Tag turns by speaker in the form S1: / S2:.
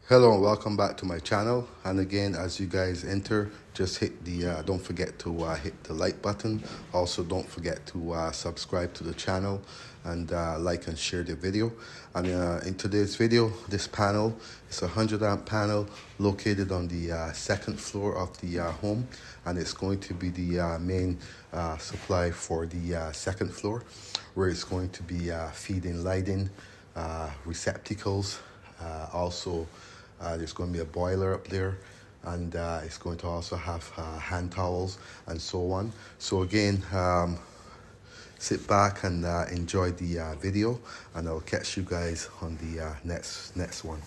S1: Hello and welcome back to my channel. And again, as you guys enter, just hit the don't forget to hit the like button. Also, don't forget to subscribe to the channel and like and share the video. And in today's video, this panel is a 100 amp panel located on the second floor of the home, and it's going to be the main supply for the second floor, where it's going to be feeding lighting, receptacles, also there's going to be a boiler up there, and it's going to also have hand towels and so on. So again, sit back and enjoy the video, and I'll catch you guys on the next one.